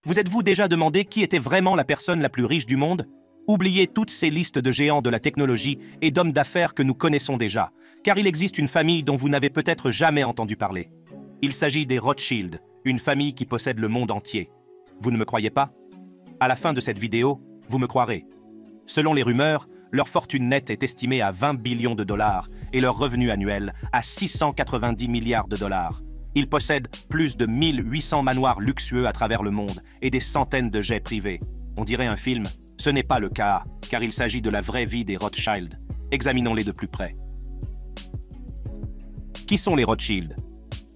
Vous êtes-vous déjà demandé qui était vraiment la personne la plus riche du monde? Oubliez toutes ces listes de géants de la technologie et d'hommes d'affaires que nous connaissons déjà, car il existe une famille dont vous n'avez peut-être jamais entendu parler. Il s'agit des Rothschild, une famille qui possède le monde entier. Vous ne me croyez pas? À la fin de cette vidéo, vous me croirez. Selon les rumeurs, leur fortune nette est estimée à 20 billions de dollars et leur revenu annuel à 690 milliards de dollars. Ils possèdent plus de 1800 manoirs luxueux à travers le monde et des centaines de jets privés. On dirait un film. Ce n'est pas le cas, car il s'agit de la vraie vie des Rothschild. Examinons-les de plus près. Qui sont les Rothschild?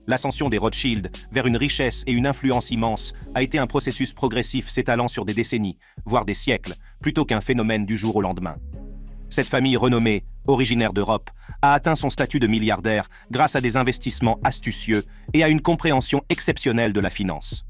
L'ascension des Rothschild vers une richesse et une influence immense a été un processus progressif s'étalant sur des décennies, voire des siècles, plutôt qu'un phénomène du jour au lendemain. Cette famille renommée, originaire d'Europe, a atteint son statut de milliardaire grâce à des investissements astucieux et à une compréhension exceptionnelle de la finance.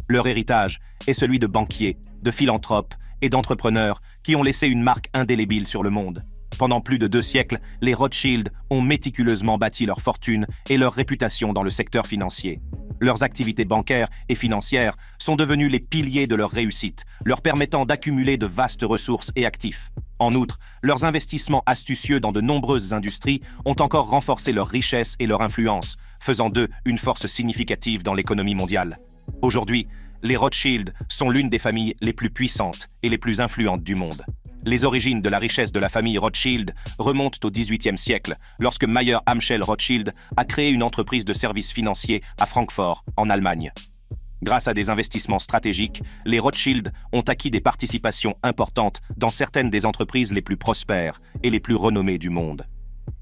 Leur héritage est celui de banquiers, de philanthropes et d'entrepreneurs qui ont laissé une marque indélébile sur le monde. Pendant plus de 2 siècles, les Rothschild ont méticuleusement bâti leur fortune et leur réputation dans le secteur financier. Leurs activités bancaires et financières sont devenues les piliers de leur réussite, leur permettant d'accumuler de vastes ressources et actifs. En outre, leurs investissements astucieux dans de nombreuses industries ont encore renforcé leur richesse et leur influence, faisant d'eux une force significative dans l'économie mondiale. Aujourd'hui, les Rothschild sont l'une des familles les plus puissantes et les plus influentes du monde. Les origines de la richesse de la famille Rothschild remontent au XVIIIe siècle, lorsque Mayer Amschel Rothschild a créé une entreprise de services financiers à Francfort, en Allemagne. Grâce à des investissements stratégiques, les Rothschild ont acquis des participations importantes dans certaines des entreprises les plus prospères et les plus renommées du monde.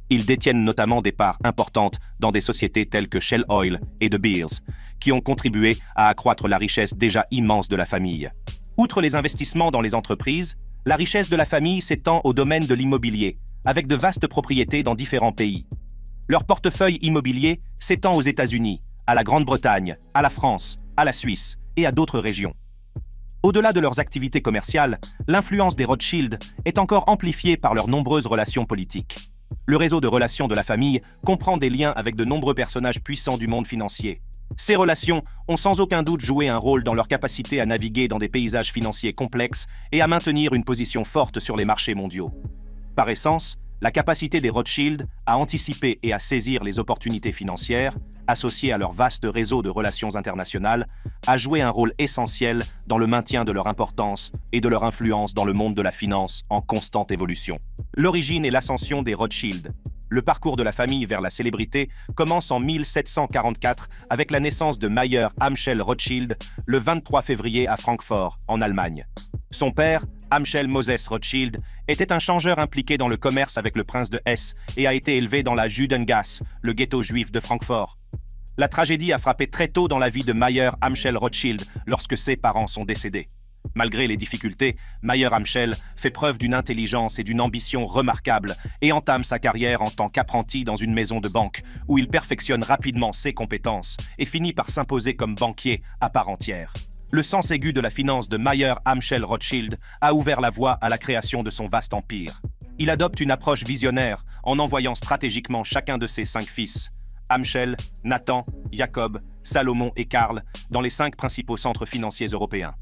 Ils détiennent notamment des parts importantes dans des sociétés telles que Shell Oil et De Beers, qui ont contribué à accroître la richesse déjà immense de la famille. Outre les investissements dans les entreprises, la richesse de la famille s'étend au domaine de l'immobilier, avec de vastes propriétés dans différents pays. Leur portefeuille immobilier s'étend aux États-Unis, à la Grande-Bretagne, à la France, à la Suisse et à d'autres régions. Au-delà de leurs activités commerciales, l'influence des Rothschild est encore amplifiée par leurs nombreuses relations politiques. Le réseau de relations de la famille comprend des liens avec de nombreux personnages puissants du monde financier. Ces relations ont sans aucun doute joué un rôle dans leur capacité à naviguer dans des paysages financiers complexes et à maintenir une position forte sur les marchés mondiaux. Par essence, la capacité des Rothschild à anticiper et à saisir les opportunités financières, associées à leur vaste réseau de relations internationales, a joué un rôle essentiel dans le maintien de leur importance et de leur influence dans le monde de la finance en constante évolution. L'origine et l'ascension des Rothschild. Le parcours de la famille vers la célébrité commence en 1744 avec la naissance de Mayer Amschel Rothschild le 23 février à Francfort, en Allemagne. Son père, Amschel Moses Rothschild, était un changeur impliqué dans le commerce avec le prince de Hesse et a été élevé dans la Judengasse, le ghetto juif de Francfort. La tragédie a frappé très tôt dans la vie de Mayer Amschel Rothschild lorsque ses parents sont décédés. Malgré les difficultés, Mayer Amschel fait preuve d'une intelligence et d'une ambition remarquables et entame sa carrière en tant qu'apprenti dans une maison de banque où il perfectionne rapidement ses compétences et finit par s'imposer comme banquier à part entière. Le sens aigu de la finance de Mayer Amschel Rothschild a ouvert la voie à la création de son vaste empire. Il adopte une approche visionnaire en envoyant stratégiquement chacun de ses 5 fils, Amschel, Nathan, Jacob, Salomon et Karl, dans les 5 principaux centres financiers européens.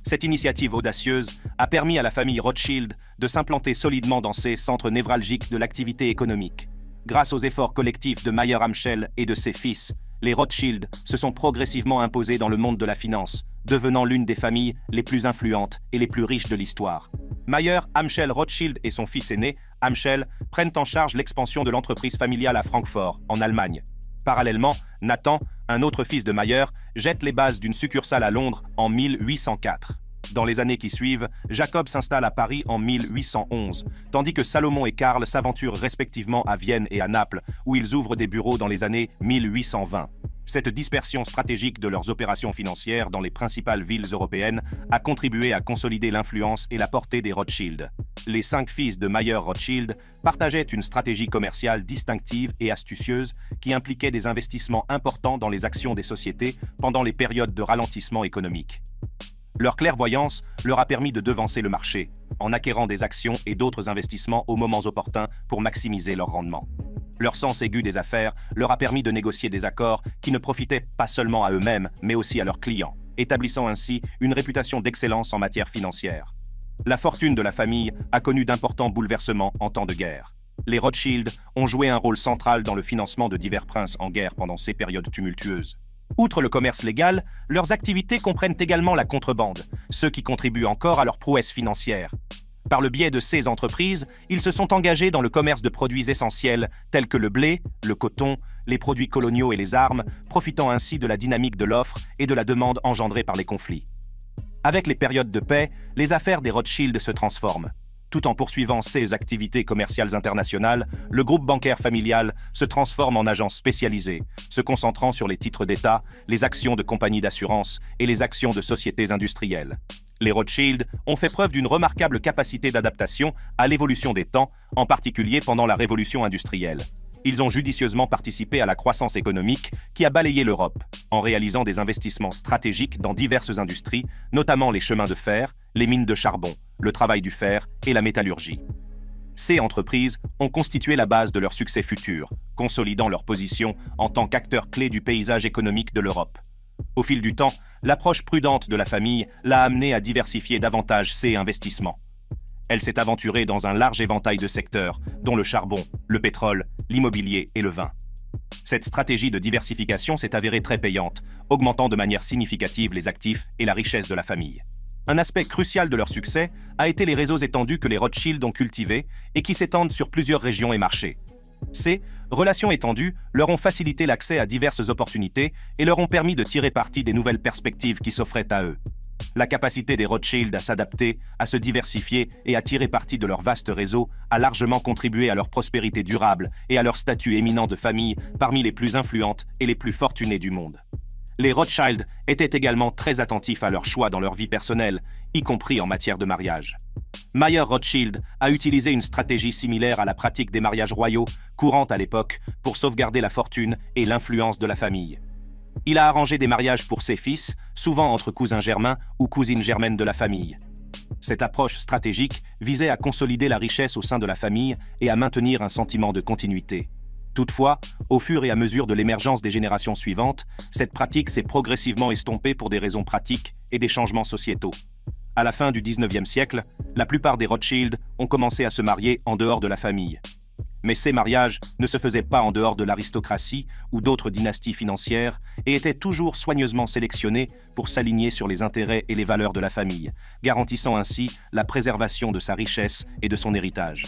Cette initiative audacieuse a permis à la famille Rothschild de s'implanter solidement dans ces centres névralgiques de l'activité économique. Grâce aux efforts collectifs de Mayer Amschel et de ses fils, les Rothschild se sont progressivement imposés dans le monde de la finance, devenant l'une des familles les plus influentes et les plus riches de l'histoire. Mayer Amschel Rothschild et son fils aîné, Amschel, prennent en charge l'expansion de l'entreprise familiale à Francfort, en Allemagne. Parallèlement, Nathan, un autre fils de Mayer, jette les bases d'une succursale à Londres en 1804. Dans les années qui suivent, Jacob s'installe à Paris en 1811, tandis que Salomon et Karl s'aventurent respectivement à Vienne et à Naples, où ils ouvrent des bureaux dans les années 1820. Cette dispersion stratégique de leurs opérations financières dans les principales villes européennes a contribué à consolider l'influence et la portée des Rothschild. Les 5 fils de Mayer Rothschild partageaient une stratégie commerciale distinctive et astucieuse qui impliquait des investissements importants dans les actions des sociétés pendant les périodes de ralentissement économique. Leur clairvoyance leur a permis de devancer le marché, en acquérant des actions et d'autres investissements aux moments opportuns pour maximiser leur rendement. Leur sens aigu des affaires leur a permis de négocier des accords qui ne profitaient pas seulement à eux-mêmes, mais aussi à leurs clients. établissant ainsi une réputation d'excellence en matière financière. La fortune de la famille a connu d'importants bouleversements en temps de guerre. Les Rothschild ont joué un rôle central dans le financement de divers princes en guerre pendant ces périodes tumultueuses. Outre le commerce légal, leurs activités comprennent également la contrebande, ce qui contribue encore à leur prouesse financière. Par le biais de ces entreprises, ils se sont engagés dans le commerce de produits essentiels tels que le blé, le coton, les produits coloniaux et les armes, profitant ainsi de la dynamique de l'offre et de la demande engendrée par les conflits. Avec les périodes de paix, les affaires des Rothschild se transforment. Tout en poursuivant ses activités commerciales internationales, le groupe bancaire familial se transforme en agence spécialisée, se concentrant sur les titres d'État, les actions de compagnies d'assurance et les actions de sociétés industrielles. Les Rothschild ont fait preuve d'une remarquable capacité d'adaptation à l'évolution des temps, en particulier pendant la révolution industrielle. Ils ont judicieusement participé à la croissance économique qui a balayé l'Europe, en réalisant des investissements stratégiques dans diverses industries, notamment les chemins de fer, les mines de charbon, le travail du fer et la métallurgie. Ces entreprises ont constitué la base de leur succès futur, consolidant leur position en tant qu'acteurs clés du paysage économique de l'Europe. Au fil du temps, l'approche prudente de la famille l'a amenée à diversifier davantage ses investissements. Elle s'est aventurée dans un large éventail de secteurs, dont le charbon, le pétrole, l'immobilier et le vin. Cette stratégie de diversification s'est avérée très payante, augmentant de manière significative les actifs et la richesse de la famille. Un aspect crucial de leur succès a été les réseaux étendus que les Rothschild ont cultivés et qui s'étendent sur plusieurs régions et marchés. Ces relations étendues leur ont facilité l'accès à diverses opportunités et leur ont permis de tirer parti des nouvelles perspectives qui s'offraient à eux. La capacité des Rothschild à s'adapter, à se diversifier et à tirer parti de leur vaste réseau a largement contribué à leur prospérité durable et à leur statut éminent de famille parmi les plus influentes et les plus fortunées du monde. Les Rothschild étaient également très attentifs à leurs choix dans leur vie personnelle, y compris en matière de mariage. Mayer Rothschild a utilisé une stratégie similaire à la pratique des mariages royaux, courante à l'époque, pour sauvegarder la fortune et l'influence de la famille. Il a arrangé des mariages pour ses fils, souvent entre cousins germains ou cousines germaines de la famille. Cette approche stratégique visait à consolider la richesse au sein de la famille et à maintenir un sentiment de continuité. Toutefois, au fur et à mesure de l'émergence des générations suivantes, cette pratique s'est progressivement estompée pour des raisons pratiques et des changements sociétaux. À la fin du XIXe siècle, la plupart des Rothschild ont commencé à se marier en dehors de la famille. Mais ces mariages ne se faisaient pas en dehors de l'aristocratie ou d'autres dynasties financières et étaient toujours soigneusement sélectionnés pour s'aligner sur les intérêts et les valeurs de la famille, garantissant ainsi la préservation de sa richesse et de son héritage.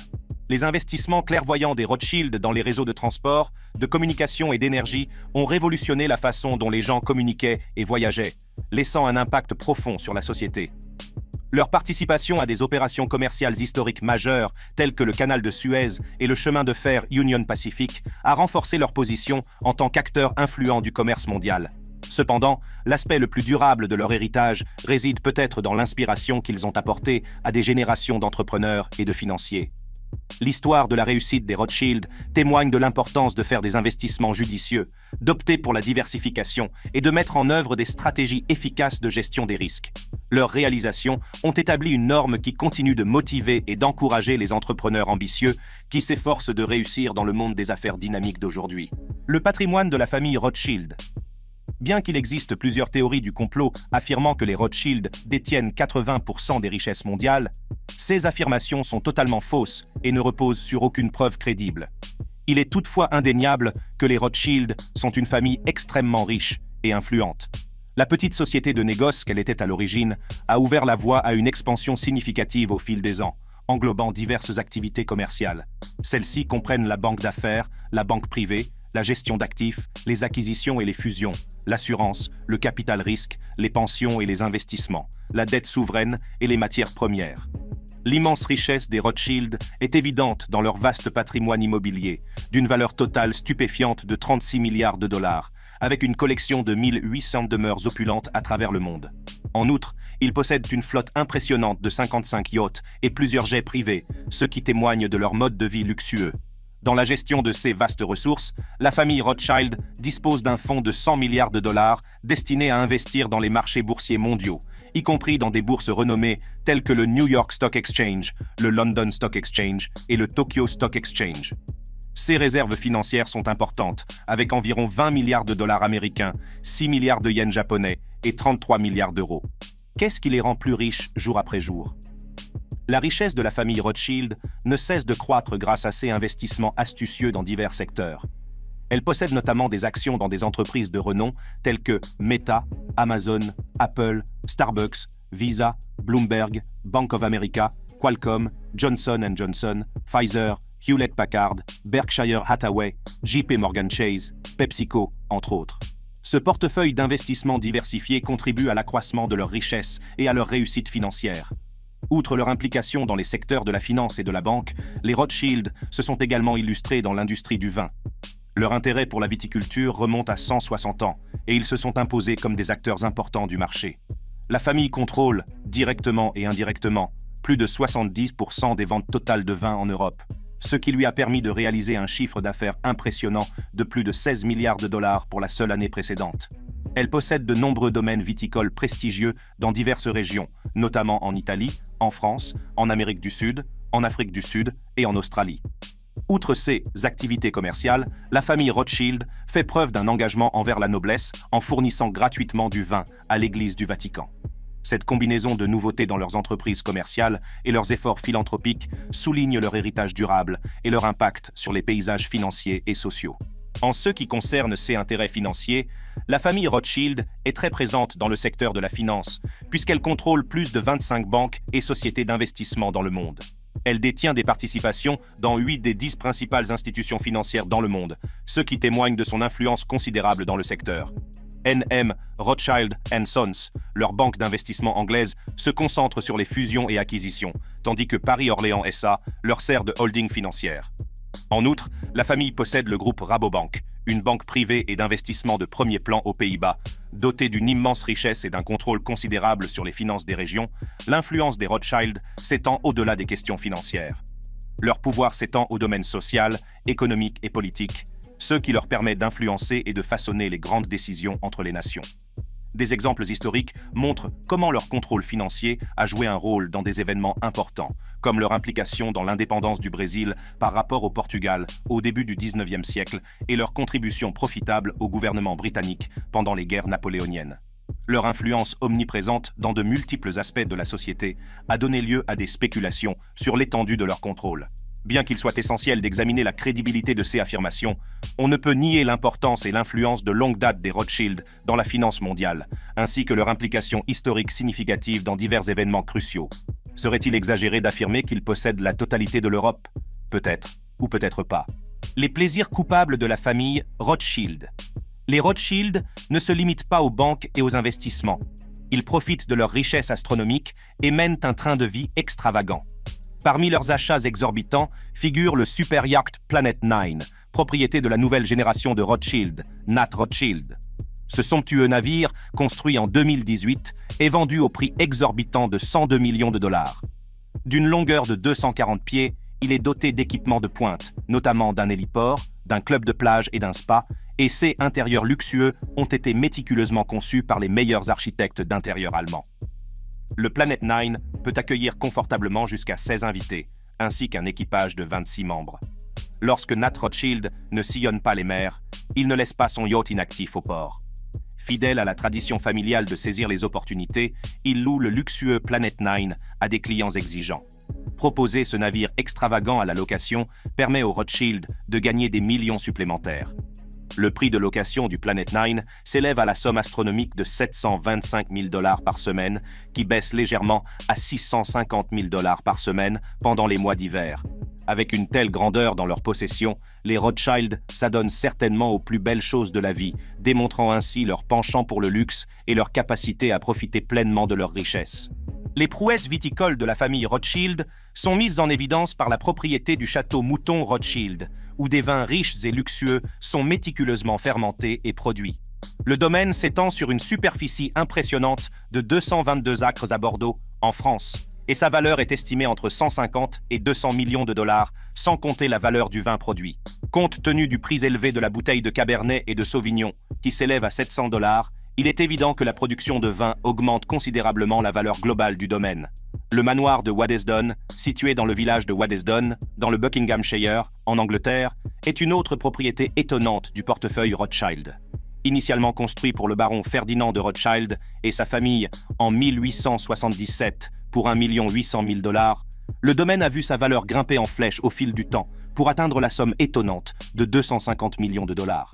Les investissements clairvoyants des Rothschild dans les réseaux de transport, de communication et d'énergie ont révolutionné la façon dont les gens communiquaient et voyageaient, laissant un impact profond sur la société. Leur participation à des opérations commerciales historiques majeures, telles que le canal de Suez et le chemin de fer Union Pacific, a renforcé leur position en tant qu'acteurs influents du commerce mondial. Cependant, l'aspect le plus durable de leur héritage réside peut-être dans l'inspiration qu'ils ont apportée à des générations d'entrepreneurs et de financiers. L'histoire de la réussite des Rothschild témoigne de l'importance de faire des investissements judicieux, d'opter pour la diversification et de mettre en œuvre des stratégies efficaces de gestion des risques. Leurs réalisations ont établi une norme qui continue de motiver et d'encourager les entrepreneurs ambitieux qui s'efforcent de réussir dans le monde des affaires dynamiques d'aujourd'hui. Le patrimoine de la famille Rothschild. Bien qu'il existe plusieurs théories du complot affirmant que les Rothschild détiennent 80% des richesses mondiales, ces affirmations sont totalement fausses et ne reposent sur aucune preuve crédible. Il est toutefois indéniable que les Rothschild sont une famille extrêmement riche et influente. La petite société de négoce qu'elle était à l'origine a ouvert la voie à une expansion significative au fil des ans, englobant diverses activités commerciales. Celles-ci comprennent la banque d'affaires, la banque privée, la gestion d'actifs, les acquisitions et les fusions, l'assurance, le capital risque, les pensions et les investissements, la dette souveraine et les matières premières. L'immense richesse des Rothschild est évidente dans leur vaste patrimoine immobilier, d'une valeur totale stupéfiante de 36 milliards de dollars, avec une collection de 1800 demeures opulentes à travers le monde. En outre, ils possèdent une flotte impressionnante de 55 yachts et plusieurs jets privés, ce qui témoigne de leur mode de vie luxueux. Dans la gestion de ces vastes ressources, la famille Rothschild dispose d'un fonds de 100 milliards de dollars destiné à investir dans les marchés boursiers mondiaux, y compris dans des bourses renommées telles que le New York Stock Exchange, le London Stock Exchange et le Tokyo Stock Exchange. Ces réserves financières sont importantes, avec environ 20 milliards de dollars américains, 6 milliards de yens japonais et 33 milliards d'euros. Qu'est-ce qui les rend plus riches jour après jour? La richesse de la famille Rothschild ne cesse de croître grâce à ses investissements astucieux dans divers secteurs. Elle possède notamment des actions dans des entreprises de renom telles que Meta, Amazon, Apple, Starbucks, Visa, Bloomberg, Bank of America, Qualcomm, Johnson & Johnson, Pfizer, Hewlett-Packard, Berkshire Hathaway, JP Morgan Chase, PepsiCo, entre autres. Ce portefeuille d'investissements diversifiés contribue à l'accroissement de leur richesse et à leur réussite financière. Outre leur implication dans les secteurs de la finance et de la banque, les Rothschild se sont également illustrés dans l'industrie du vin. Leur intérêt pour la viticulture remonte à 160 ans et ils se sont imposés comme des acteurs importants du marché. La famille contrôle, directement et indirectement, plus de 70% des ventes totales de vin en Europe, ce qui lui a permis de réaliser un chiffre d'affaires impressionnant de plus de 16 milliards de dollars pour la seule année précédente. Elle possède de nombreux domaines viticoles prestigieux dans diverses régions, notamment en Italie, en France, en Amérique du Sud, en Afrique du Sud et en Australie. Outre ses activités commerciales, la famille Rothschild fait preuve d'un engagement envers la noblesse en fournissant gratuitement du vin à l'Église du Vatican. Cette combinaison de nouveautés dans leurs entreprises commerciales et leurs efforts philanthropiques souligne leur héritage durable et leur impact sur les paysages financiers et sociaux. En ce qui concerne ses intérêts financiers, la famille Rothschild est très présente dans le secteur de la finance, puisqu'elle contrôle plus de 25 banques et sociétés d'investissement dans le monde. Elle détient des participations dans 8 des 10 principales institutions financières dans le monde, ce qui témoigne de son influence considérable dans le secteur. NM Rothschild & Sons, leur banque d'investissement anglaise, se concentre sur les fusions et acquisitions, tandis que Paris-Orléans SA leur sert de holding financière. En outre, la famille possède le groupe Rabobank, une banque privée et d'investissement de premier plan aux Pays-Bas. Dotée d'une immense richesse et d'un contrôle considérable sur les finances des régions, l'influence des Rothschild s'étend au-delà des questions financières. Leur pouvoir s'étend au domaine social, économique et politique, ce qui leur permet d'influencer et de façonner les grandes décisions entre les nations. Des exemples historiques montrent comment leur contrôle financier a joué un rôle dans des événements importants, comme leur implication dans l'indépendance du Brésil par rapport au Portugal au début du XIXe siècle et leur contribution profitable au gouvernement britannique pendant les guerres napoléoniennes. Leur influence omniprésente dans de multiples aspects de la société a donné lieu à des spéculations sur l'étendue de leur contrôle. Bien qu'il soit essentiel d'examiner la crédibilité de ces affirmations, on ne peut nier l'importance et l'influence de longue date des Rothschild dans la finance mondiale, ainsi que leur implication historique significative dans divers événements cruciaux. Serait-il exagéré d'affirmer qu'ils possèdent la totalité de l'Europe? Peut-être, ou peut-être pas. Les plaisirs coupables de la famille Rothschild. Les Rothschild ne se limitent pas aux banques et aux investissements. Ils profitent de leur richesse astronomique et mènent un train de vie extravagant. Parmi leurs achats exorbitants figure le super yacht Planet 9, propriété de la nouvelle génération de Rothschild, Nat Rothschild. Ce somptueux navire, construit en 2018, est vendu au prix exorbitant de 102 millions de dollars. D'une longueur de 240 pieds, il est doté d'équipements de pointe, notamment d'un héliport, d'un club de plage et d'un spa, et ses intérieurs luxueux ont été méticuleusement conçus par les meilleurs architectes d'intérieur allemands. Le Planet 9 peut accueillir confortablement jusqu'à 16 invités, ainsi qu'un équipage de 26 membres. Lorsque Nat Rothschild ne sillonne pas les mers, il ne laisse pas son yacht inactif au port. Fidèle à la tradition familiale de saisir les opportunités, il loue le luxueux Planet 9 à des clients exigeants. Proposer ce navire extravagant à la location permet aux Rothschild de gagner des millions supplémentaires. Le prix de location du Planet 9 s'élève à la somme astronomique de 725 000 $ par semaine, qui baisse légèrement à 650 000 $ par semaine pendant les mois d'hiver. Avec une telle grandeur dans leur possession, les Rothschild s'adonnent certainement aux plus belles choses de la vie, démontrant ainsi leur penchant pour le luxe et leur capacité à profiter pleinement de leur richesse. Les prouesses viticoles de la famille Rothschild sont mises en évidence par la propriété du château Mouton Rothschild, où des vins riches et luxueux sont méticuleusement fermentés et produits. Le domaine s'étend sur une superficie impressionnante de 222 acres à Bordeaux, en France, et sa valeur est estimée entre 150 et 200 millions de dollars, sans compter la valeur du vin produit. Compte tenu du prix élevé de la bouteille de Cabernet et de Sauvignon, qui s'élève à 700 $, il est évident que la production de vin augmente considérablement la valeur globale du domaine. Le manoir de Waddesdon, situé dans le village de Waddesdon, dans le Buckinghamshire, en Angleterre, est une autre propriété étonnante du portefeuille Rothschild. Initialement construit pour le baron Ferdinand de Rothschild et sa famille en 1877 pour 1,8 million de $, le domaine a vu sa valeur grimper en flèche au fil du temps pour atteindre la somme étonnante de 250 millions de $.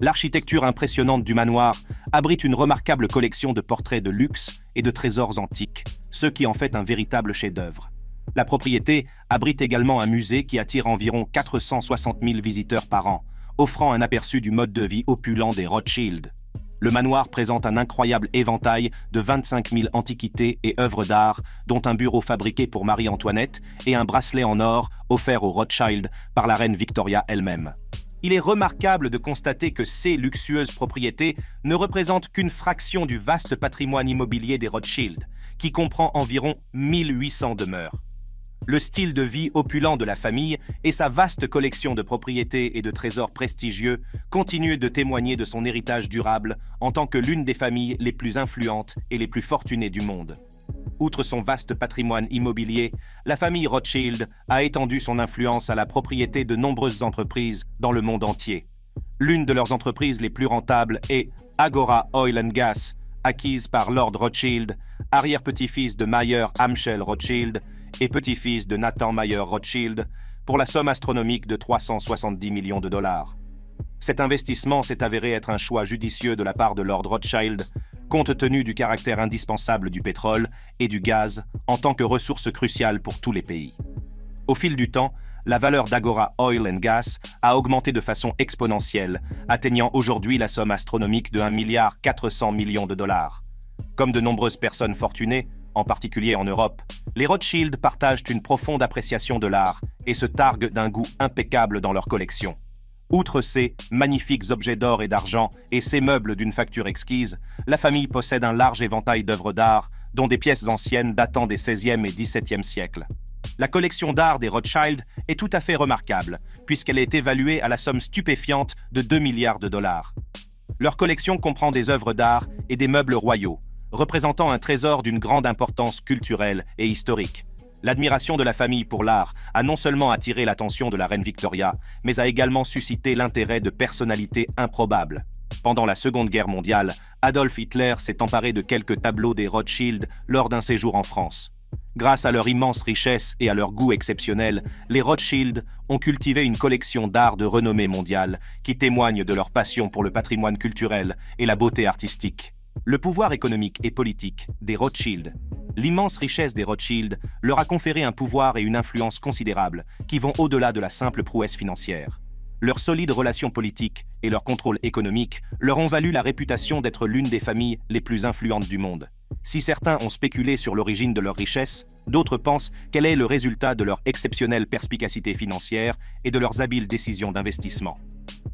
L'architecture impressionnante du manoir abrite une remarquable collection de portraits de luxe et de trésors antiques, ce qui en fait un véritable chef-d'œuvre. La propriété abrite également un musée qui attire environ 460 000 visiteurs par an, offrant un aperçu du mode de vie opulent des Rothschild. Le manoir présente un incroyable éventail de 25 000 antiquités et œuvres d'art, dont un bureau fabriqué pour Marie-Antoinette et un bracelet en or offert aux Rothschild par la reine Victoria elle-même. Il est remarquable de constater que ces luxueuses propriétés ne représentent qu'une fraction du vaste patrimoine immobilier des Rothschild, qui comprend environ 1800 demeures. Le style de vie opulent de la famille et sa vaste collection de propriétés et de trésors prestigieux continuent de témoigner de son héritage durable en tant que l'une des familles les plus influentes et les plus fortunées du monde. Outre son vaste patrimoine immobilier, la famille Rothschild a étendu son influence à la propriété de nombreuses entreprises dans le monde entier. L'une de leurs entreprises les plus rentables est Agora Oil and Gas, acquise par Lord Rothschild, arrière-petit-fils de Mayer Amschel Rothschild et petit-fils de Nathan Mayer Rothschild, pour la somme astronomique de 370 millions de $. Cet investissement s'est avéré être un choix judicieux de la part de Lord Rothschild, compte tenu du caractère indispensable du pétrole et du gaz en tant que ressource cruciale pour tous les pays. Au fil du temps, la valeur d'Agora Oil and Gas a augmenté de façon exponentielle, atteignant aujourd'hui la somme astronomique de 1,4 milliard de $. Comme de nombreuses personnes fortunées, en particulier en Europe, les Rothschild partagent une profonde appréciation de l'art et se targuent d'un goût impeccable dans leur collection. Outre ces magnifiques objets d'or et d'argent et ces meubles d'une facture exquise, la famille possède un large éventail d'œuvres d'art, dont des pièces anciennes datant des XVIe et XVIIe siècles. La collection d'art des Rothschild est tout à fait remarquable, puisqu'elle est évaluée à la somme stupéfiante de 2 milliards de $. Leur collection comprend des œuvres d'art et des meubles royaux, représentant un trésor d'une grande importance culturelle et historique. L'admiration de la famille pour l'art a non seulement attiré l'attention de la reine Victoria, mais a également suscité l'intérêt de personnalités improbables. Pendant la Seconde Guerre mondiale, Adolf Hitler s'est emparé de quelques tableaux des Rothschild lors d'un séjour en France. Grâce à leur immense richesse et à leur goût exceptionnel, les Rothschild ont cultivé une collection d'art de renommée mondiale qui témoigne de leur passion pour le patrimoine culturel et la beauté artistique. Le pouvoir économique et politique des Rothschild. L'immense richesse des Rothschild leur a conféré un pouvoir et une influence considérables qui vont au-delà de la simple prouesse financière. Leurs solides relations politiques et leur contrôle économique leur ont valu la réputation d'être l'une des familles les plus influentes du monde. Si certains ont spéculé sur l'origine de leur richesse, d'autres pensent qu'elle est le résultat de leur exceptionnelle perspicacité financière et de leurs habiles décisions d'investissement.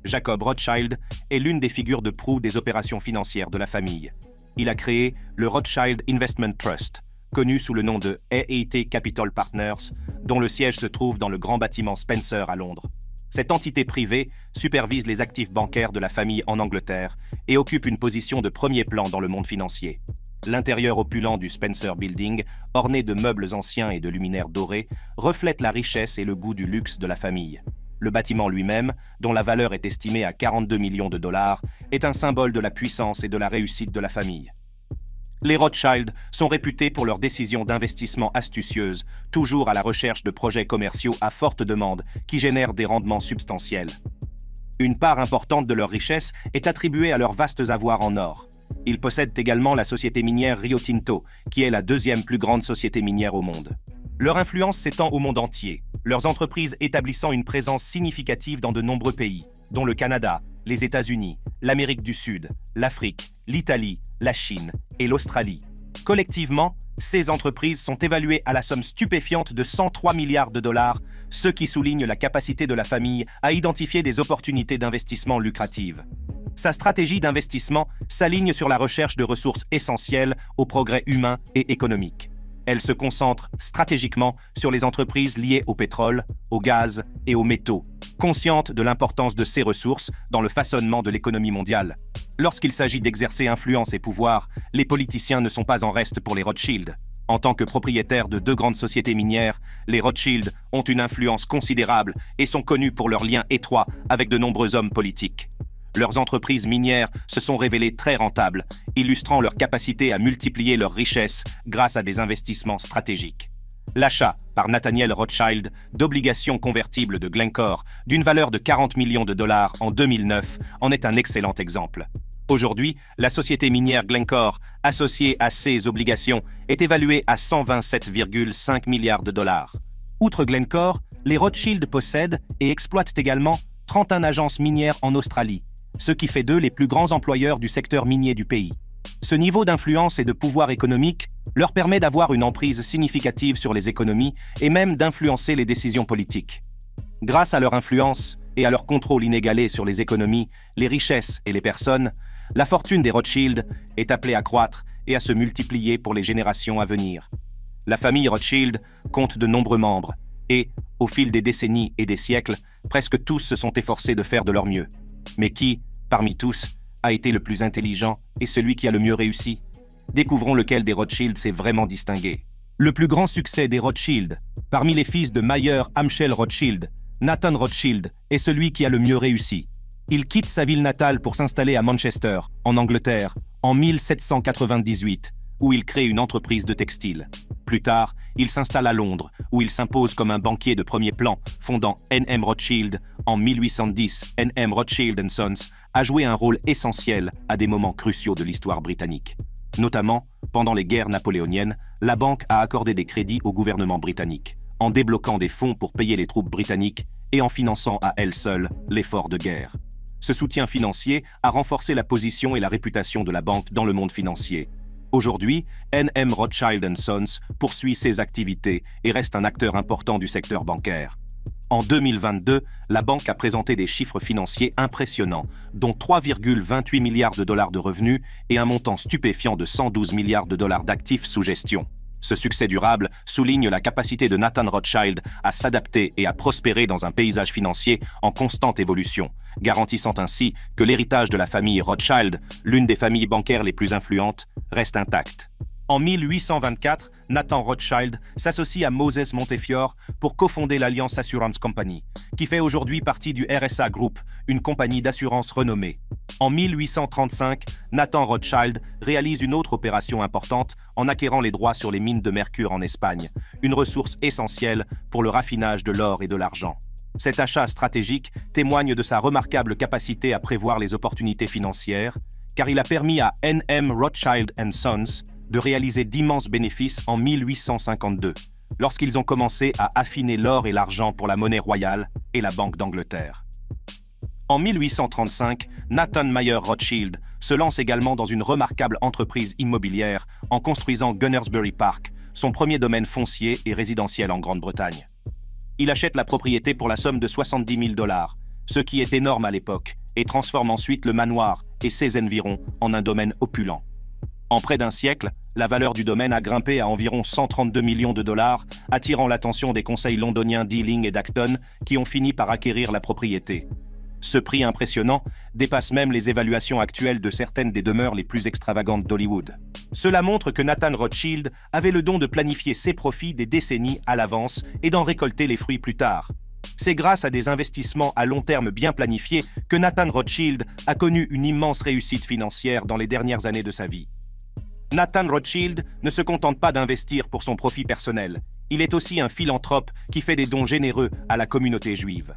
Jacob Rothschild est l'une des figures de proue des opérations financières de la famille. Il a créé le Rothschild Investment Trust, connu sous le nom de AET Capital Partners, dont le siège se trouve dans le grand bâtiment Spencer à Londres. Cette entité privée supervise les actifs bancaires de la famille en Angleterre et occupe une position de premier plan dans le monde financier. L'intérieur opulent du Spencer Building, orné de meubles anciens et de luminaires dorés, reflète la richesse et le goût du luxe de la famille. Le bâtiment lui-même, dont la valeur est estimée à 42 millions de $, est un symbole de la puissance et de la réussite de la famille. Les Rothschild sont réputés pour leurs décisions d'investissement astucieuses, toujours à la recherche de projets commerciaux à forte demande qui génèrent des rendements substantiels. Une part importante de leur richesse est attribuée à leurs vastes avoirs en or. Ils possèdent également la société minière Rio Tinto, qui est la deuxième plus grande société minière au monde. Leur influence s'étend au monde entier, leurs entreprises établissant une présence significative dans de nombreux pays, dont le Canada, les États-Unis, l'Amérique du Sud, l'Afrique, l'Italie, la Chine et l'Australie. Collectivement, ces entreprises sont évaluées à la somme stupéfiante de 103 milliards de $, ce qui souligne la capacité de la famille à identifier des opportunités d'investissement lucratives. Sa stratégie d'investissement s'aligne sur la recherche de ressources essentielles au progrès humain et économique. Elle se concentre stratégiquement sur les entreprises liées au pétrole, au gaz et aux métaux, consciente de l'importance de ces ressources dans le façonnement de l'économie mondiale. Lorsqu'il s'agit d'exercer influence et pouvoir, les politiciens ne sont pas en reste pour les Rothschild. En tant que propriétaires de deux grandes sociétés minières, les Rothschild ont une influence considérable et sont connus pour leurs liens étroits avec de nombreux hommes politiques. Leurs entreprises minières se sont révélées très rentables, illustrant leur capacité à multiplier leurs richesses grâce à des investissements stratégiques. L'achat, par Nathaniel Rothschild, d'obligations convertibles de Glencore d'une valeur de 40 millions de dollars en 2009 en est un excellent exemple. Aujourd'hui, la société minière Glencore, associée à ces obligations, est évaluée à 127,5 milliards de dollars. Outre Glencore, les Rothschild possèdent et exploitent également 31 agences minières en Australie, ce qui fait d'eux les plus grands employeurs du secteur minier du pays. Ce niveau d'influence et de pouvoir économique leur permet d'avoir une emprise significative sur les économies et même d'influencer les décisions politiques. Grâce à leur influence et à leur contrôle inégalé sur les économies, les richesses et les personnes, la fortune des Rothschild est appelée à croître et à se multiplier pour les générations à venir. La famille Rothschild compte de nombreux membres et, au fil des décennies et des siècles, presque tous se sont efforcés de faire de leur mieux. Mais qui, parmi tous, a été le plus intelligent et celui qui a le mieux réussi? Découvrons lequel des Rothschild s'est vraiment distingué. Le plus grand succès des Rothschild, parmi les fils de Mayer Amschel Rothschild, Nathan Rothschild est celui qui a le mieux réussi. Il quitte sa ville natale pour s'installer à Manchester, en Angleterre, en 1798, où il crée une entreprise de textile. Plus tard, il s'installe à Londres, où il s'impose comme un banquier de premier plan, fondant N.M. Rothschild. En 1810, N.M. Rothschild & Sons a joué un rôle essentiel à des moments cruciaux de l'histoire britannique. Notamment, pendant les guerres napoléoniennes, la banque a accordé des crédits au gouvernement britannique, en débloquant des fonds pour payer les troupes britanniques et en finançant à elle seule l'effort de guerre. Ce soutien financier a renforcé la position et la réputation de la banque dans le monde financier. Aujourd'hui, N.M. Rothschild & Sons poursuit ses activités et reste un acteur important du secteur bancaire. En 2022, la banque a présenté des chiffres financiers impressionnants, dont 3,28 milliards de dollars de revenus et un montant stupéfiant de 112 milliards de dollars d'actifs sous gestion. Ce succès durable souligne la capacité de Nathan Rothschild à s'adapter et à prospérer dans un paysage financier en constante évolution, garantissant ainsi que l'héritage de la famille Rothschild, l'une des familles bancaires les plus influentes, reste intact. En 1824, Nathan Rothschild s'associe à Moses Montefiore pour cofonder l'Alliance Assurance Company, qui fait aujourd'hui partie du RSA Group, une compagnie d'assurance renommée. En 1835, Nathan Rothschild réalise une autre opération importante en acquérant les droits sur les mines de mercure en Espagne, une ressource essentielle pour le raffinage de l'or et de l'argent. Cet achat stratégique témoigne de sa remarquable capacité à prévoir les opportunités financières, car il a permis à N.M. Rothschild & Sons de réaliser d'immenses bénéfices en 1852, lorsqu'ils ont commencé à affiner l'or et l'argent pour la monnaie royale et la Banque d'Angleterre. En 1835, Nathan Mayer Rothschild se lance également dans une remarquable entreprise immobilière en construisant Gunnersbury Park, son premier domaine foncier et résidentiel en Grande-Bretagne. Il achète la propriété pour la somme de 70 000 $, ce qui est énorme à l'époque, et transforme ensuite le manoir et ses environs en un domaine opulent. En près d'un siècle, la valeur du domaine a grimpé à environ 132 millions de dollars, attirant l'attention des conseils londoniens d'Ealing et d'Acton qui ont fini par acquérir la propriété. Ce prix impressionnant dépasse même les évaluations actuelles de certaines des demeures les plus extravagantes d'Hollywood. Cela montre que Nathan Rothschild avait le don de planifier ses profits des décennies à l'avance et d'en récolter les fruits plus tard. C'est grâce à des investissements à long terme bien planifiés que Nathan Rothschild a connu une immense réussite financière dans les dernières années de sa vie. Nathan Rothschild ne se contente pas d'investir pour son profit personnel. Il est aussi un philanthrope qui fait des dons généreux à la communauté juive.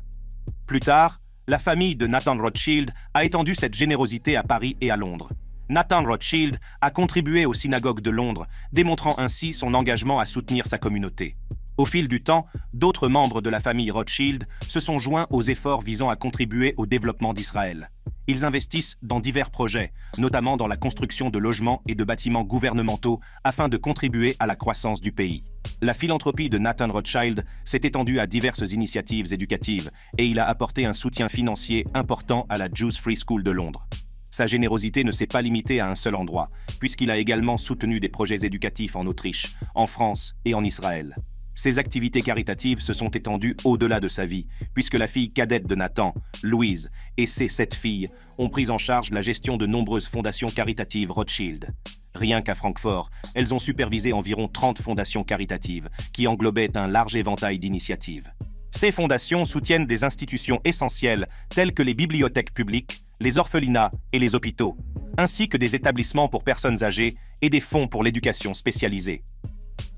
Plus tard, la famille de Nathan Rothschild a étendu cette générosité à Paris et à Londres. Nathan Rothschild a contribué aux synagogues de Londres, démontrant ainsi son engagement à soutenir sa communauté. Au fil du temps, d'autres membres de la famille Rothschild se sont joints aux efforts visant à contribuer au développement d'Israël. Ils investissent dans divers projets, notamment dans la construction de logements et de bâtiments gouvernementaux afin de contribuer à la croissance du pays. La philanthropie de Nathan Rothschild s'est étendue à diverses initiatives éducatives et il a apporté un soutien financier important à la Jews Free School de Londres. Sa générosité ne s'est pas limitée à un seul endroit, puisqu'il a également soutenu des projets éducatifs en Autriche, en France et en Israël. Ses activités caritatives se sont étendues au-delà de sa vie, puisque la fille cadette de Nathan, Louise, et ses 7 filles ont pris en charge la gestion de nombreuses fondations caritatives Rothschild. Rien qu'à Francfort, elles ont supervisé environ 30 fondations caritatives, qui englobaient un large éventail d'initiatives. Ces fondations soutiennent des institutions essentielles telles que les bibliothèques publiques, les orphelinats et les hôpitaux, ainsi que des établissements pour personnes âgées et des fonds pour l'éducation spécialisée.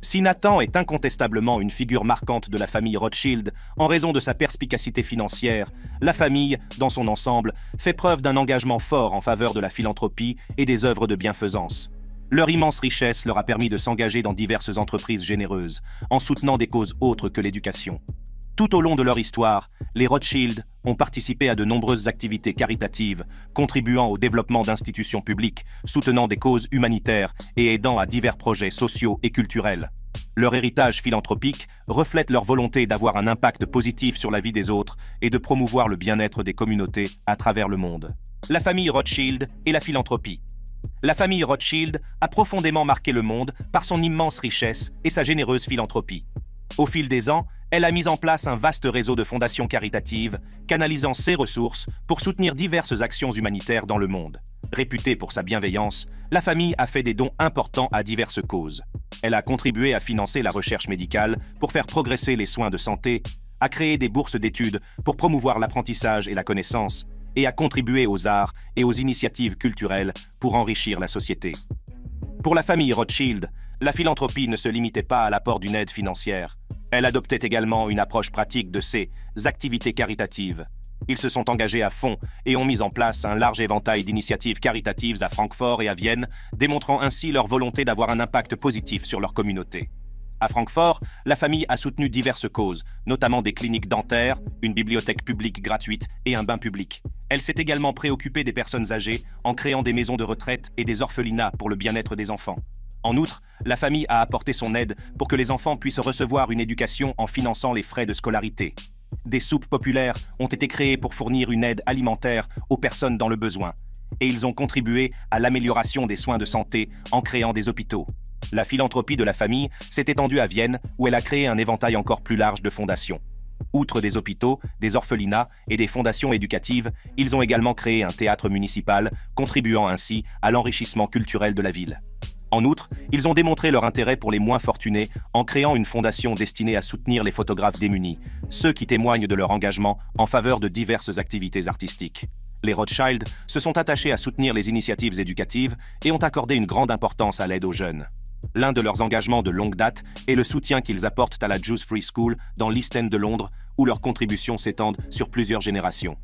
Si Nathan est incontestablement une figure marquante de la famille Rothschild en raison de sa perspicacité financière, la famille, dans son ensemble, fait preuve d'un engagement fort en faveur de la philanthropie et des œuvres de bienfaisance. Leur immense richesse leur a permis de s'engager dans diverses entreprises généreuses, en soutenant des causes autres que l'éducation. Tout au long de leur histoire, les Rothschild ont participé à de nombreuses activités caritatives, contribuant au développement d'institutions publiques, soutenant des causes humanitaires et aidant à divers projets sociaux et culturels. Leur héritage philanthropique reflète leur volonté d'avoir un impact positif sur la vie des autres et de promouvoir le bien-être des communautés à travers le monde. La famille Rothschild et la philanthropie. La famille Rothschild a profondément marqué le monde par son immense richesse et sa généreuse philanthropie. Au fil des ans, elle a mis en place un vaste réseau de fondations caritatives, canalisant ses ressources pour soutenir diverses actions humanitaires dans le monde. Réputée pour sa bienveillance, la famille a fait des dons importants à diverses causes. Elle a contribué à financer la recherche médicale pour faire progresser les soins de santé, a créé des bourses d'études pour promouvoir l'apprentissage et la connaissance, et a contribué aux arts et aux initiatives culturelles pour enrichir la société. Pour la famille Rothschild, la philanthropie ne se limitait pas à l'apport d'une aide financière. Elle adoptait également une approche pratique de ces activités caritatives. Ils se sont engagés à fond et ont mis en place un large éventail d'initiatives caritatives à Francfort et à Vienne, démontrant ainsi leur volonté d'avoir un impact positif sur leur communauté. À Francfort, la famille a soutenu diverses causes, notamment des cliniques dentaires, une bibliothèque publique gratuite et un bain public. Elle s'est également préoccupée des personnes âgées en créant des maisons de retraite et des orphelinats pour le bien-être des enfants. En outre, la famille a apporté son aide pour que les enfants puissent recevoir une éducation en finançant les frais de scolarité. Des soupes populaires ont été créées pour fournir une aide alimentaire aux personnes dans le besoin. Et ils ont contribué à l'amélioration des soins de santé en créant des hôpitaux. La philanthropie de la famille s'est étendue à Vienne, où elle a créé un éventail encore plus large de fondations. Outre des hôpitaux, des orphelinats et des fondations éducatives, ils ont également créé un théâtre municipal, contribuant ainsi à l'enrichissement culturel de la ville. En outre, ils ont démontré leur intérêt pour les moins fortunés en créant une fondation destinée à soutenir les photographes démunis, ceux qui témoignent de leur engagement en faveur de diverses activités artistiques. Les Rothschild se sont attachés à soutenir les initiatives éducatives et ont accordé une grande importance à l'aide aux jeunes. L'un de leurs engagements de longue date est le soutien qu'ils apportent à la Jews Free School dans l'East End de Londres, où leurs contributions s'étendent sur plusieurs générations.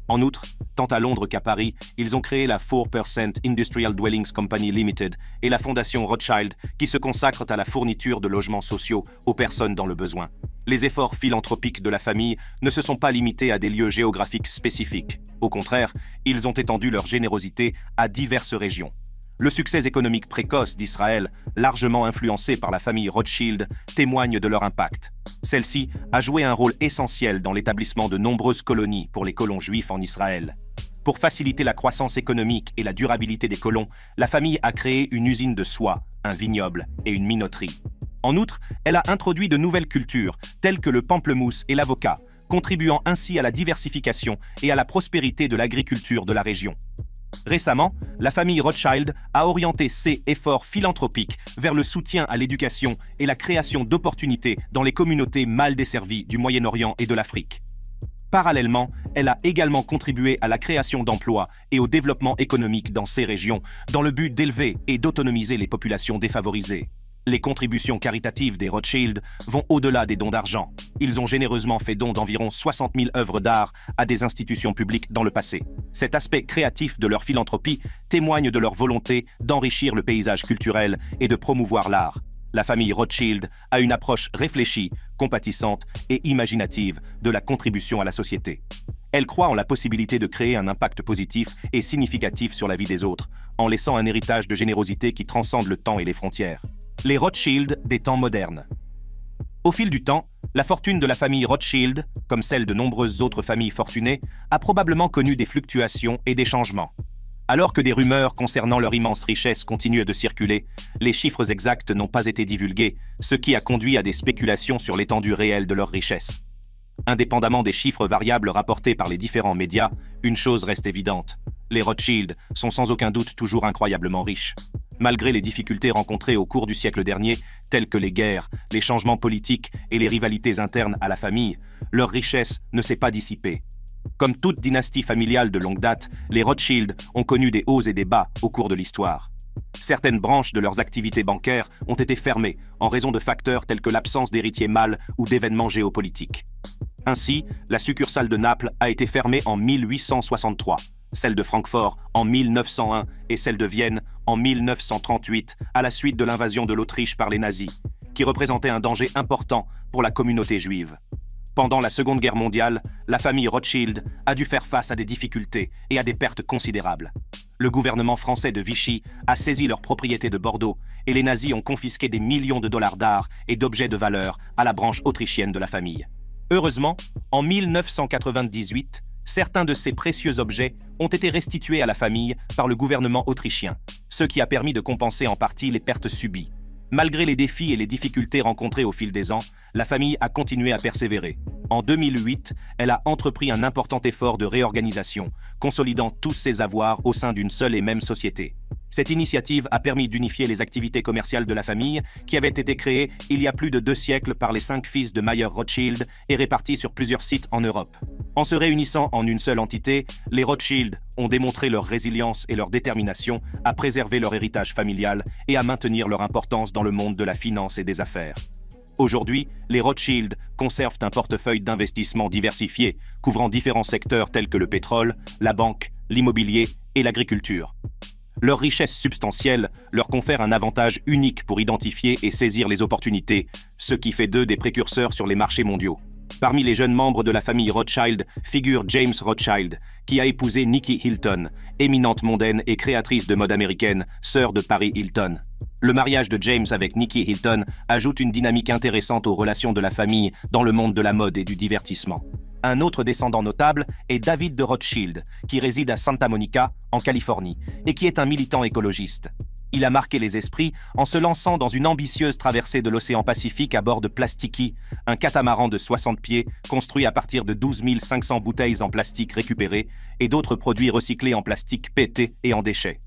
En outre, tant à Londres qu'à Paris, ils ont créé la 4% Industrial Dwellings Company Limited et la Fondation Rothschild qui se consacrent à la fourniture de logements sociaux aux personnes dans le besoin. Les efforts philanthropiques de la famille ne se sont pas limités à des lieux géographiques spécifiques. Au contraire, ils ont étendu leur générosité à diverses régions. Le succès économique précoce d'Israël, largement influencé par la famille Rothschild, témoigne de leur impact. Celle-ci a joué un rôle essentiel dans l'établissement de nombreuses colonies pour les colons juifs en Israël. Pour faciliter la croissance économique et la durabilité des colons, la famille a créé une usine de soie, un vignoble et une minoterie. En outre, elle a introduit de nouvelles cultures, telles que le pamplemousse et l'avocat, contribuant ainsi à la diversification et à la prospérité de l'agriculture de la région. Récemment, la famille Rothschild a orienté ses efforts philanthropiques vers le soutien à l'éducation et la création d'opportunités dans les communautés mal desservies du Moyen-Orient et de l'Afrique. Parallèlement, elle a également contribué à la création d'emplois et au développement économique dans ces régions, dans le but d'élever et d'autonomiser les populations défavorisées. Les contributions caritatives des Rothschild vont au-delà des dons d'argent. Ils ont généreusement fait don d'environ 60 000 œuvres d'art à des institutions publiques dans le passé. Cet aspect créatif de leur philanthropie témoigne de leur volonté d'enrichir le paysage culturel et de promouvoir l'art. La famille Rothschild a une approche réfléchie, compatissante et imaginative de la contribution à la société. Elle croit en la possibilité de créer un impact positif et significatif sur la vie des autres, en laissant un héritage de générosité qui transcende le temps et les frontières. Les Rothschild des temps modernes. Au fil du temps, la fortune de la famille Rothschild, comme celle de nombreuses autres familles fortunées, a probablement connu des fluctuations et des changements. Alors que des rumeurs concernant leur immense richesse continuent de circuler, les chiffres exacts n'ont pas été divulgués, ce qui a conduit à des spéculations sur l'étendue réelle de leur richesse. Indépendamment des chiffres variables rapportés par les différents médias, une chose reste évidente. Les Rothschild sont sans aucun doute toujours incroyablement riches. Malgré les difficultés rencontrées au cours du siècle dernier, telles que les guerres, les changements politiques et les rivalités internes à la famille, leur richesse ne s'est pas dissipée. Comme toute dynastie familiale de longue date, les Rothschild ont connu des hauts et des bas au cours de l'histoire. Certaines branches de leurs activités bancaires ont été fermées en raison de facteurs tels que l'absence d'héritiers mâles ou d'événements géopolitiques. Ainsi, la succursale de Naples a été fermée en 1863, celle de Francfort en 1901 et celle de Vienne en 1938 à la suite de l'invasion de l'Autriche par les nazis, qui représentait un danger important pour la communauté juive. Pendant la Seconde Guerre mondiale, la famille Rothschild a dû faire face à des difficultés et à des pertes considérables. Le gouvernement français de Vichy a saisi leurs propriétés de Bordeaux et les nazis ont confisqué des millions de dollars d'art et d'objets de valeur à la branche autrichienne de la famille. Heureusement, en 1998, certains de ces précieux objets ont été restitués à la famille par le gouvernement autrichien, ce qui a permis de compenser en partie les pertes subies. Malgré les défis et les difficultés rencontrées au fil des ans, la famille a continué à persévérer. En 2008, elle a entrepris un important effort de réorganisation, consolidant tous ses avoirs au sein d'une seule et même société. Cette initiative a permis d'unifier les activités commerciales de la famille, qui avaient été créées il y a plus de 2 siècles par les 5 fils de Mayer Rothschild et répartis sur plusieurs sites en Europe. En se réunissant en une seule entité, les Rothschild ont démontré leur résilience et leur détermination à préserver leur héritage familial et à maintenir leur importance dans le monde de la finance et des affaires. Aujourd'hui, les Rothschild conservent un portefeuille d'investissements diversifié, couvrant différents secteurs tels que le pétrole, la banque, l'immobilier et l'agriculture. Leur richesse substantielle leur confère un avantage unique pour identifier et saisir les opportunités, ce qui fait d'eux des précurseurs sur les marchés mondiaux. Parmi les jeunes membres de la famille Rothschild figure James Rothschild, qui a épousé Nikki Hilton, éminente mondaine et créatrice de mode américaine, sœur de Paris Hilton. Le mariage de James avec Nikki Hilton ajoute une dynamique intéressante aux relations de la famille dans le monde de la mode et du divertissement. Un autre descendant notable est David de Rothschild, qui réside à Santa Monica, en Californie, et qui est un militant écologiste. Il a marqué les esprits en se lançant dans une ambitieuse traversée de l'océan Pacifique à bord de Plastiki, un catamaran de 60 pieds construit à partir de 12 500 bouteilles en plastique récupérées et d'autres produits recyclés en plastique PET et en déchets.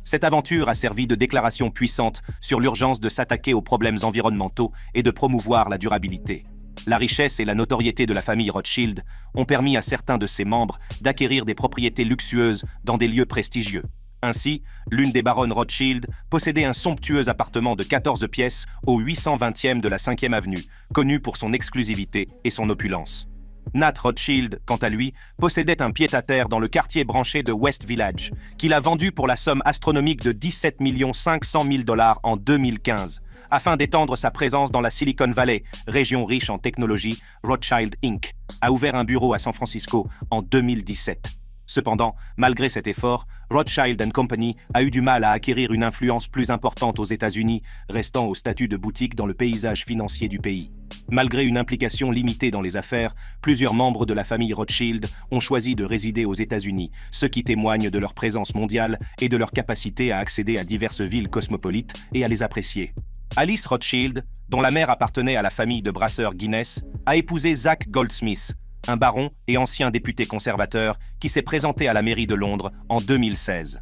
Cette aventure a servi de déclaration puissante sur l'urgence de s'attaquer aux problèmes environnementaux et de promouvoir la durabilité. La richesse et la notoriété de la famille Rothschild ont permis à certains de ses membres d'acquérir des propriétés luxueuses dans des lieux prestigieux. Ainsi, l'une des baronnes Rothschild possédait un somptueux appartement de 14 pièces au 820e de la 5e avenue, connu pour son exclusivité et son opulence. Nat Rothschild, quant à lui, possédait un pied-à-terre dans le quartier branché de West Village, qu'il a vendu pour la somme astronomique de 17 500 000 $ en 2015. Afin d'étendre sa présence dans la Silicon Valley, région riche en technologie, Rothschild Inc. a ouvert un bureau à San Francisco en 2017. Cependant, malgré cet effort, Rothschild & Company a eu du mal à acquérir une influence plus importante aux États-Unis, restant au statut de boutique dans le paysage financier du pays. Malgré une implication limitée dans les affaires, plusieurs membres de la famille Rothschild ont choisi de résider aux États-Unis, ce qui témoigne de leur présence mondiale et de leur capacité à accéder à diverses villes cosmopolites et à les apprécier. Alice Rothschild, dont la mère appartenait à la famille de brasseurs Guinness, a épousé Zach Goldsmith, un baron et ancien député conservateur qui s'est présenté à la mairie de Londres en 2016.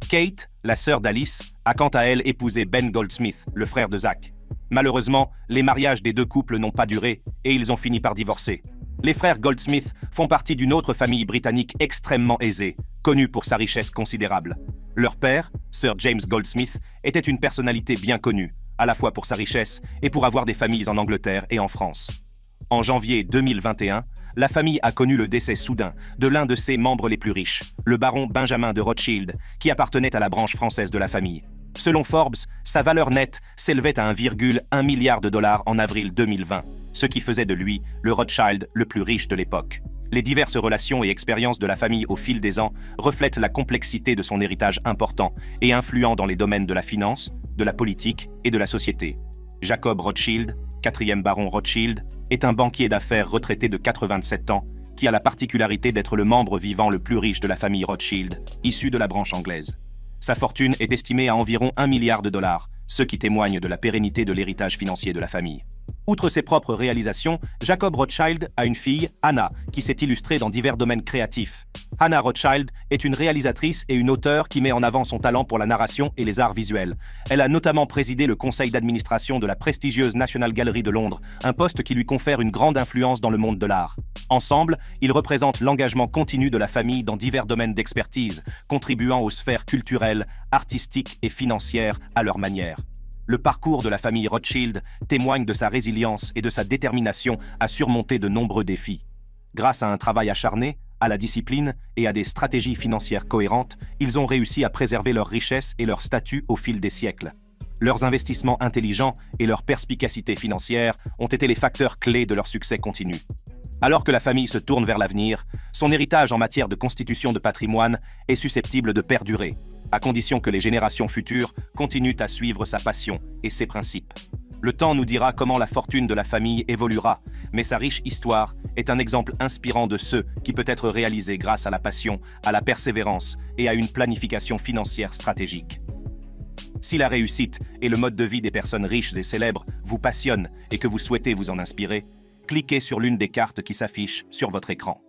Kate, la sœur d'Alice, a quant à elle épousé Ben Goldsmith, le frère de Zach. Malheureusement, les mariages des deux couples n'ont pas duré et ils ont fini par divorcer. Les frères Goldsmith font partie d'une autre famille britannique extrêmement aisée, connue pour sa richesse considérable. Leur père, Sir James Goldsmith, était une personnalité bien connue, à la fois pour sa richesse et pour avoir des familles en Angleterre et en France. En janvier 2021, la famille a connu le décès soudain de l'un de ses membres les plus riches, le baron Benjamin de Rothschild, qui appartenait à la branche française de la famille. Selon Forbes, sa valeur nette s'élevait à 1,1 milliard de dollars en avril 2020, ce qui faisait de lui le Rothschild le plus riche de l'époque. Les diverses relations et expériences de la famille au fil des ans reflètent la complexité de son héritage important et influent dans les domaines de la finance, de la politique et de la société. Jacob Rothschild, 4e baron Rothschild, est un banquier d'affaires retraité de 87 ans qui a la particularité d'être le membre vivant le plus riche de la famille Rothschild, issu de la branche anglaise. Sa fortune est estimée à environ 1 milliard de dollars, ce qui témoigne de la pérennité de l'héritage financier de la famille. Outre ses propres réalisations, Jacob Rothschild a une fille, Anna, qui s'est illustrée dans divers domaines créatifs. Hannah Rothschild est une réalisatrice et une auteure qui met en avant son talent pour la narration et les arts visuels. Elle a notamment présidé le conseil d'administration de la prestigieuse National Gallery de Londres, un poste qui lui confère une grande influence dans le monde de l'art. Ensemble, ils représentent l'engagement continu de la famille dans divers domaines d'expertise, contribuant aux sphères culturelles, artistiques et financières à leur manière. Le parcours de la famille Rothschild témoigne de sa résilience et de sa détermination à surmonter de nombreux défis. Grâce à un travail acharné, à la discipline et à des stratégies financières cohérentes, ils ont réussi à préserver leur richesse et leur statut au fil des siècles. Leurs investissements intelligents et leur perspicacité financière ont été les facteurs clés de leur succès continu. Alors que la famille se tourne vers l'avenir, son héritage en matière de constitution de patrimoine est susceptible de perdurer, à condition que les générations futures continuent à suivre sa passion et ses principes. Le temps nous dira comment la fortune de la famille évoluera, mais sa riche histoire est un exemple inspirant de ce qui peut être réalisé grâce à la passion, à la persévérance et à une planification financière stratégique. Si la réussite et le mode de vie des personnes riches et célèbres vous passionnent et que vous souhaitez vous en inspirer, cliquez sur l'une des cartes qui s'affichent sur votre écran.